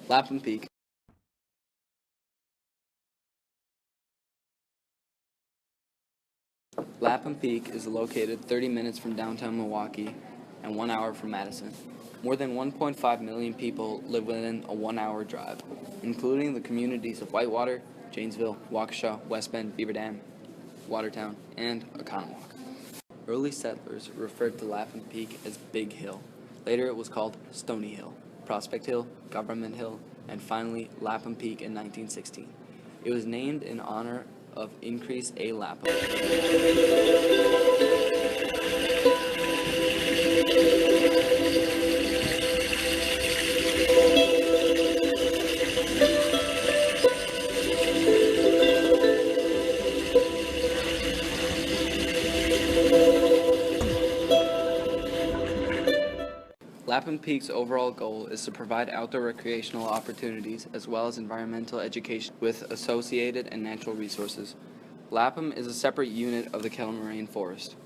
Lapham Peak. Lapham Peak is located 30 minutes from downtown Milwaukee and 1 hour from Madison. More than 1.5 million people live within a 1-hour drive, including the communities of Whitewater, Janesville, Waukesha, West Bend, Beaver Dam, Watertown, and Oconomowoc. Early settlers referred to Lapham Peak as Big Hill. Later it was called Stony Hill, Prospect Hill, Government Hill, and finally Lapham Peak in 1916. It was named in honor of Increase A. Lapham. Lapham Peak's overall goal is to provide outdoor recreational opportunities as well as environmental education with associated and natural resources. Lapham is a separate unit of the Kettle Moraine forest.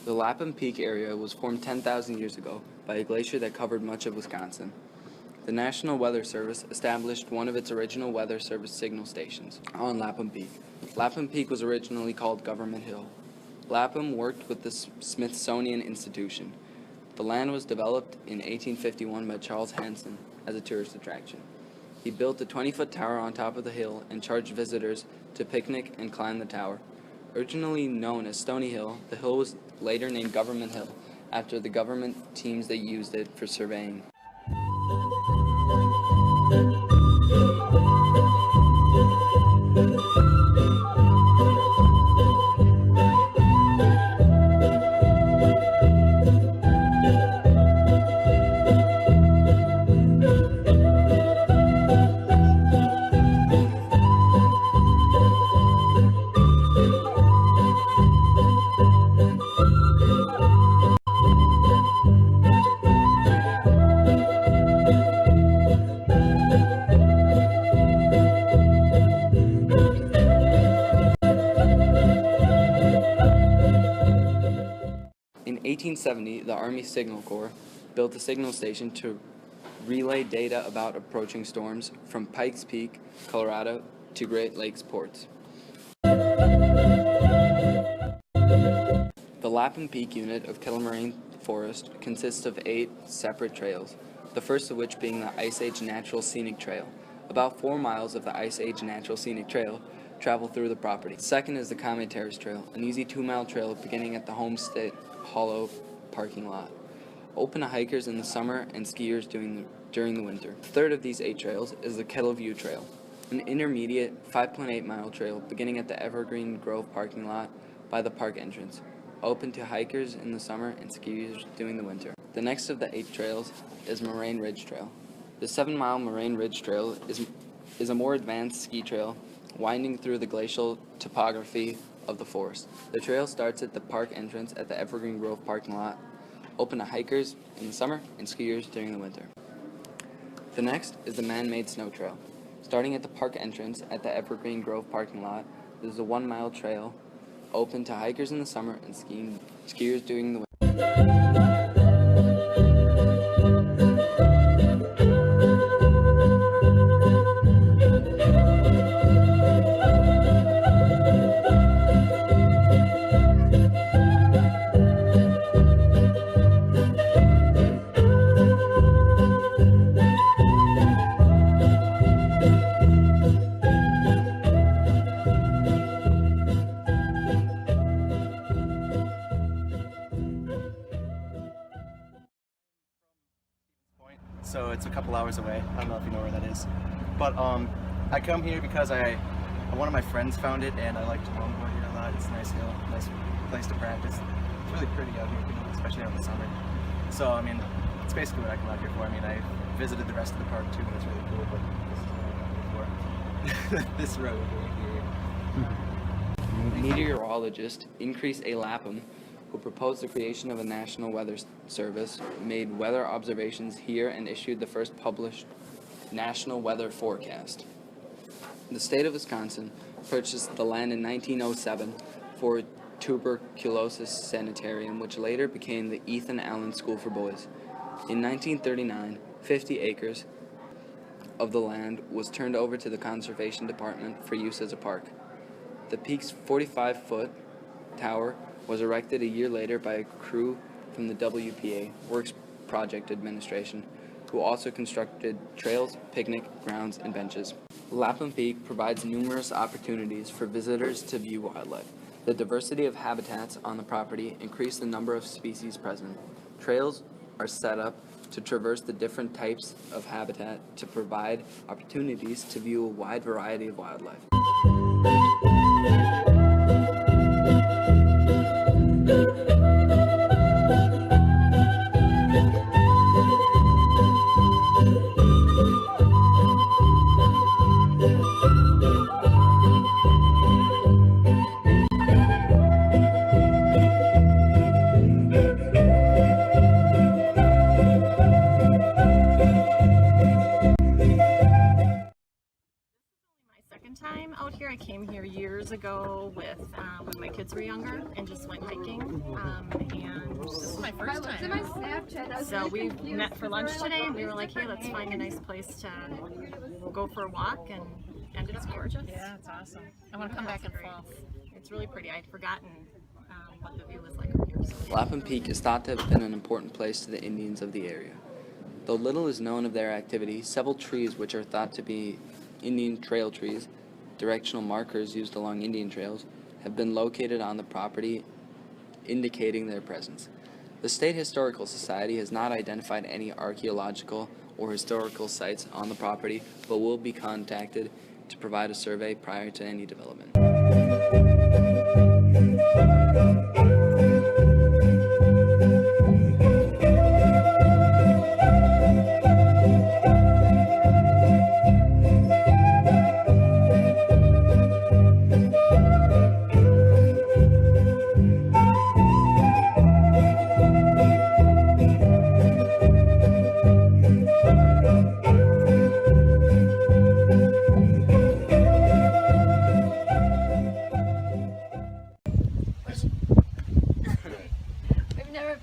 The Lapham Peak area was formed 10,000 years ago by a glacier that covered much of Wisconsin. The National Weather Service established one of its original weather service signal stations on Lapham Peak. Lapham Peak was originally called Government Hill. Lapham worked with the Smithsonian Institution. The land was developed in 1851 by Charles Hanson as a tourist attraction. He built a 20-foot tower on top of the hill and charged visitors to picnic and climb the tower. Originally known as Stony Hill, the hill was later named Government Hill after the government teams that used it for surveying. In 1870, the Army Signal Corps built a signal station to relay data about approaching storms from Pikes Peak, Colorado, to Great Lakes ports. The Lapham Peak unit of Kettle Moraine Forest consists of 8 separate trails, the first of which being the Ice Age Natural Scenic Trail. About 4 miles of the Ice Age Natural Scenic Trail travel through the property. Second is the Kame Terrace Trail, an easy 2-mile trail beginning at the Homestead Hollow parking lot, open to hikers in the summer and skiers during the winter. Third of these 8 trails is the Kettle View Trail, an intermediate 5.8-mile trail beginning at the Evergreen Grove parking lot by the park entrance, open to hikers in the summer and skiers during the winter. The next of the 8 trails is Moraine Ridge Trail. The 7-mile Moraine Ridge Trail is a more advanced ski trail winding through the glacial topography of the forest. The trail starts at the park entrance at the Evergreen Grove parking lot, open to hikers in the summer and skiers during the winter. The next is the Man-Made Snow Trail. Starting at the park entrance at the Evergreen Grove parking lot, this is a 1-mile trail open to hikers in the summer and skiers during the winter. So it's a couple hours away. I don't know if you know where that is. But I come here because one of my friends found it and I like to longboard here a lot. It's a nice hill, nice place to practice. It's really pretty out here, especially out in the summer. So I mean, it's basically what I come out here for. I mean, I visited the rest of the park too and it's really cool, but this is what I come here for. This road right here. Meteorologist Increase A. Lapham, who proposed the creation of a National Weather Service, made weather observations here and issued the first published National Weather Forecast. The state of Wisconsin purchased the land in 1907 for a tuberculosis sanitarium, which later became the Ethan Allen School for Boys. In 1939, 50 acres of the land was turned over to the Conservation Department for use as a park. The peak's 45-foot tower was erected a year later by a crew from the WPA, Works Project Administration, who also constructed trails, picnic grounds, and benches. Lapham Peak provides numerous opportunities for visitors to view wildlife. The diversity of habitats on the property increase the number of species present. Trails are set up to traverse the different types of habitat to provide opportunities to view a wide variety of wildlife. Time out here. I came here years ago with when my kids were younger and just went hiking, and this is my first time. So we met for lunch today and we were like, hey, let's find a nice place to go for a walk, and it's gorgeous. Yeah, it's awesome. I want to come back in fall. It's really pretty. I'd forgotten what the view was like from here. So Lapham Peak is thought to have been an important place to the Indians of the area. Though little is known of their activity, several trees which are thought to be Indian trail trees, directional markers used along Indian trails, have been located on the property, indicating their presence. The State Historical Society has not identified any archaeological or historical sites on the property, but will be contacted to provide a survey prior to any development.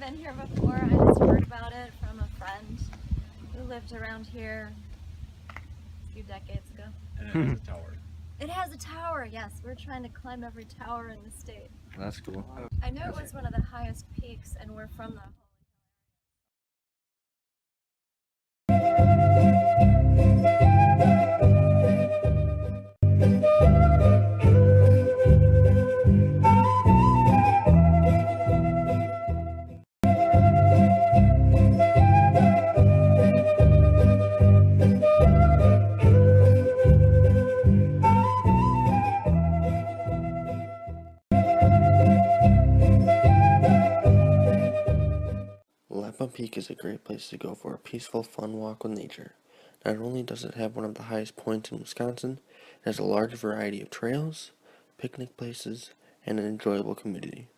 Been here before. I just heard about it from a friend who lived around here a few decades ago. And it has a tower. It has a tower, yes. We're trying to climb every tower in the state. That's cool. I know it was one of the highest peaks, and we're from the Lapham Peak is a great place to go for a peaceful, fun walk with nature. Not only does it have one of the highest points in Wisconsin, it has a large variety of trails, picnic places, and an enjoyable community.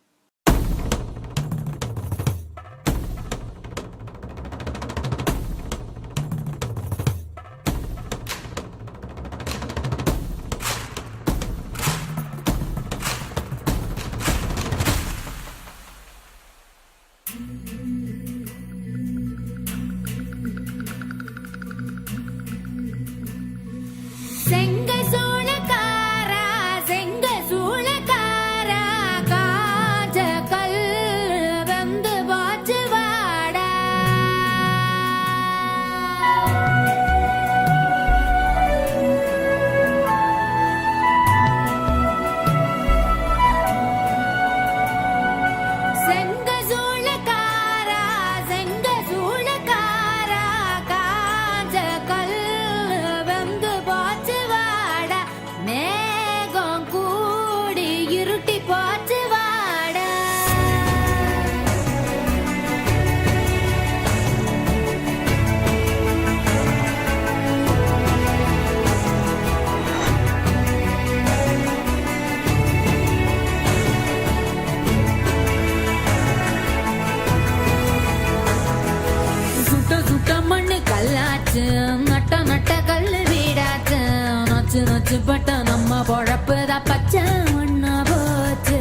பட்ட நம்ம பொழப்புதான் பச்சை மண்ணா போச்சு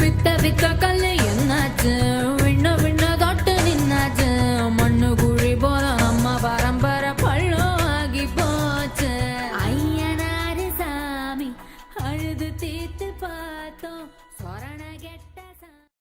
வித்த வித்த கல்லு என்னாச்சு விண்ண விண்ண தொட்டு நின்னாச்சு மண்ணு குழி போல நம்ம பரம்பரை பள்ளம் ஆகி போச்சு தீத்து பார்த்தோம் சொரண கெட்ட